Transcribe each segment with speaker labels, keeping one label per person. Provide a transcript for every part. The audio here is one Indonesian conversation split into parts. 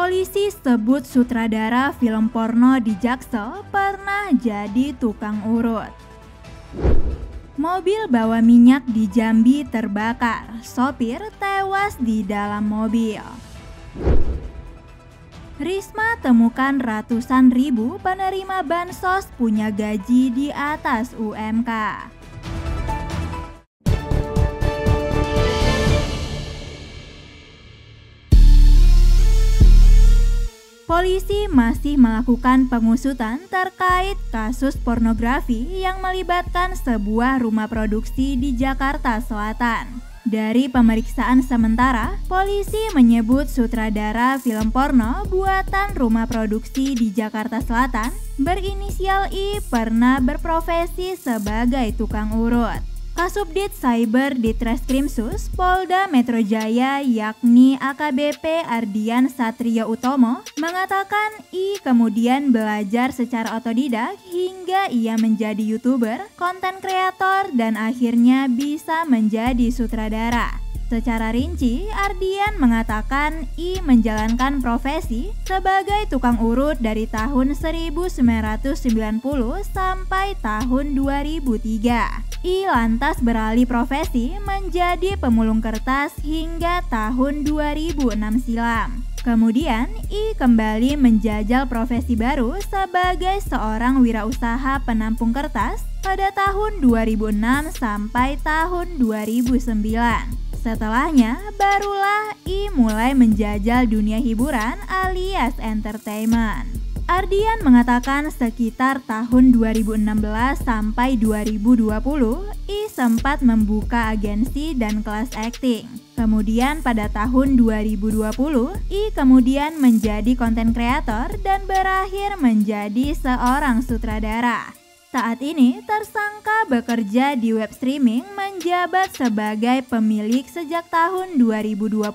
Speaker 1: Polisi sebut sutradara film porno di Jaksel pernah jadi tukang urut. Mobil bawa minyak di Jambi terbakar, sopir tewas di dalam mobil. Risma temukan ratusan ribu penerima bansos punya gaji di atas UMK. Polisi masih melakukan pengusutan terkait kasus pornografi yang melibatkan sebuah rumah produksi di Jakarta Selatan. Dari pemeriksaan sementara, polisi menyebut sutradara film porno buatan rumah produksi di Jakarta Selatan berinisial I pernah berprofesi sebagai tukang urut. Kasubdit Cyber Ditreskrimsus Polda Metro Jaya yakni AKBP Ardian Satrio Utomo mengatakan I kemudian belajar secara otodidak hingga ia menjadi YouTuber, konten kreator dan akhirnya bisa menjadi sutradara. Secara rinci, Ardian mengatakan I menjalankan profesi sebagai tukang urut dari tahun 1990 sampai tahun 2003. I lantas beralih profesi menjadi pemulung kertas hingga tahun 2006 silam. Kemudian, I kembali menjajal profesi baru sebagai seorang wirausaha penampung kertas pada tahun 2006 sampai tahun 2009. Setelahnya, barulah I mulai menjajal dunia hiburan alias entertainment. Ardian mengatakan sekitar tahun 2016 sampai 2020, I sempat membuka agensi dan kelas akting. Kemudian pada tahun 2020, I kemudian menjadi konten kreator dan berakhir menjadi seorang sutradara. Saat ini, tersangka bekerja di web streaming menjabat sebagai pemilik sejak tahun 2022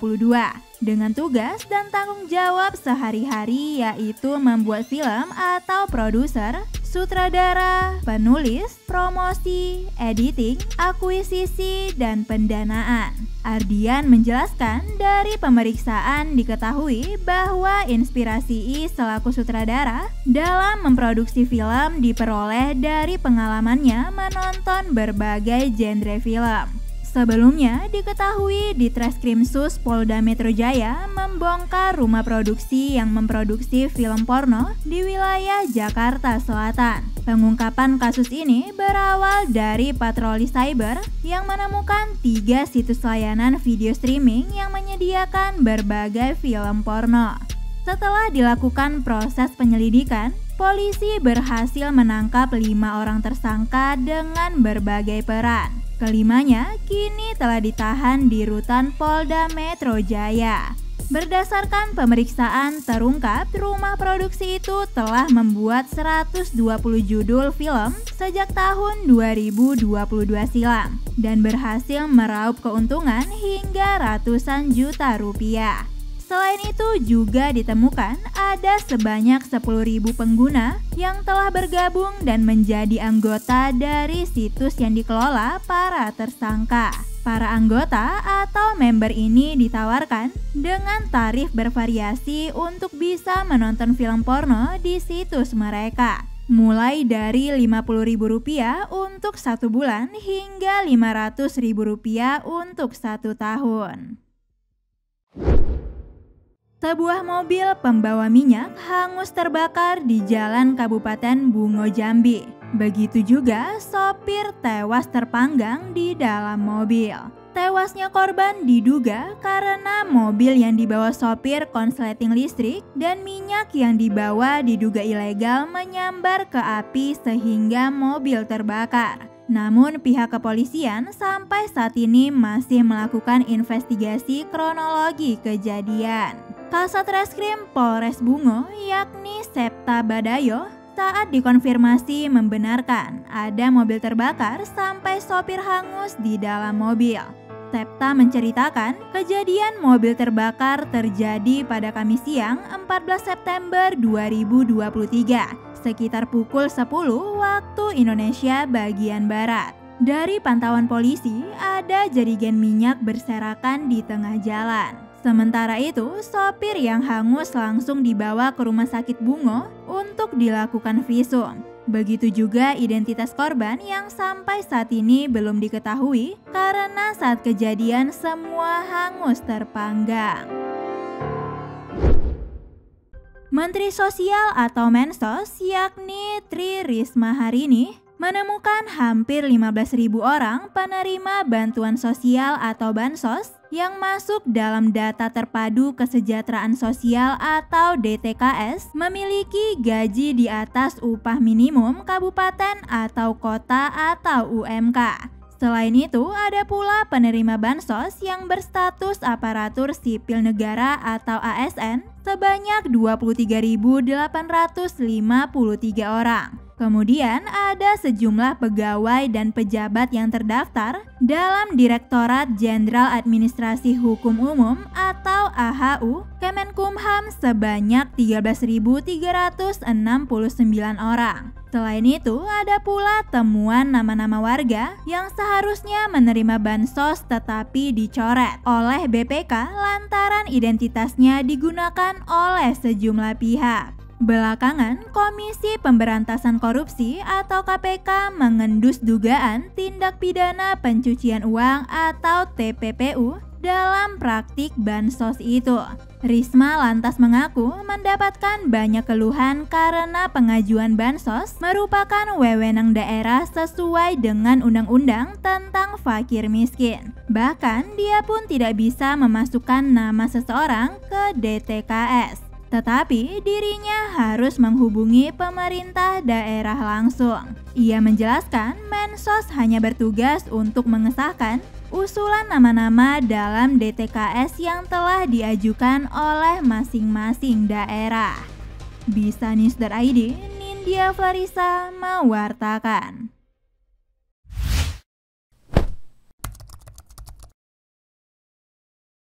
Speaker 1: dengan tugas dan tanggung jawab sehari-hari yaitu membuat film atau produser, sutradara, penulis, promosi, editing, akuisisi, dan pendanaan. Ardian menjelaskan dari pemeriksaan diketahui bahwa inspirasi I selaku sutradara dalam memproduksi film diperoleh dari pengalamannya menonton berbagai genre film. Sebelumnya diketahui Ditreskrimsus Polda Metro Jaya membongkar rumah produksi yang memproduksi film porno di wilayah Jakarta Selatan. Pengungkapan kasus ini berawal dari patroli cyber yang menemukan 3 situs layanan video streaming yang menyediakan berbagai film porno. Setelah dilakukan proses penyelidikan, polisi berhasil menangkap 5 orang tersangka dengan berbagai peran. Kelimanya kini telah ditahan di rutan Polda Metro Jaya. Berdasarkan pemeriksaan terungkap rumah produksi itu telah membuat 120 judul film sejak tahun 2022 silam dan berhasil meraup keuntungan hingga ratusan juta rupiah. Selain itu juga ditemukan ada sebanyak 10.000 pengguna yang telah bergabung dan menjadi anggota dari situs yang dikelola para tersangka. Para anggota atau member ini ditawarkan dengan tarif bervariasi untuk bisa menonton film porno di situs mereka. Mulai dari Rp50.000 untuk 1 bulan hingga Rp500.000 untuk 1 tahun. Sebuah mobil pembawa minyak hangus terbakar di Jalan Kabupaten Bungo Jambi. Begitu juga sopir tewas terpanggang di dalam mobil. Tewasnya korban diduga karena mobil yang dibawa sopir konsleting listrik dan minyak yang dibawa diduga ilegal menyambar ke api sehingga mobil terbakar. Namun pihak kepolisian sampai saat ini masih melakukan investigasi kronologi kejadian. Kasat Reskrim Polres Bungo yakni Septa Badayo saat dikonfirmasi membenarkan ada mobil terbakar sampai sopir hangus di dalam mobil. Septa menceritakan kejadian mobil terbakar terjadi pada Kamis siang 14 September 2023 sekitar pukul 10 waktu Indonesia bagian Barat. Dari pantauan polisi, ada jerigen minyak berserakan di tengah jalan. Sementara itu, sopir yang hangus langsung dibawa ke Rumah Sakit Bungo untuk dilakukan visum. Begitu juga identitas korban yang sampai saat ini belum diketahui karena saat kejadian semua hangus terpanggang. Menteri Sosial atau Mensos yakni Tri Risma hari ini menemukan hampir 15.000 orang penerima bantuan sosial atau bansos yang masuk dalam data terpadu kesejahteraan sosial atau DTKS memiliki gaji di atas upah minimum kabupaten atau kota atau UMK. Selain itu, ada pula penerima bansos yang berstatus aparatur sipil negara atau ASN sebanyak 23.853 orang. Kemudian ada sejumlah pegawai dan pejabat yang terdaftar dalam Direktorat Jenderal Administrasi Hukum Umum atau AHU Kemenkumham sebanyak 13.369 orang. Selain itu, ada pula temuan nama-nama warga yang seharusnya menerima bansos tetapi dicoret oleh BPK lantaran identitasnya digunakan oleh sejumlah pihak. Belakangan, Komisi Pemberantasan Korupsi atau KPK mengendus dugaan tindak pidana pencucian uang atau TPPU dalam praktik bansos itu. Risma lantas mengaku mendapatkan banyak keluhan karena pengajuan bansos merupakan wewenang daerah sesuai dengan undang-undang tentang fakir miskin. Bahkan dia pun tidak bisa memasukkan nama seseorang ke DTKS. Tetapi dirinya harus menghubungi pemerintah daerah langsung. Ia menjelaskan Mensos hanya bertugas untuk mengesahkan usulan nama-nama dalam DTKS yang telah diajukan oleh masing-masing daerah. Bisanews.id, Nindya Flarisa mewartakan.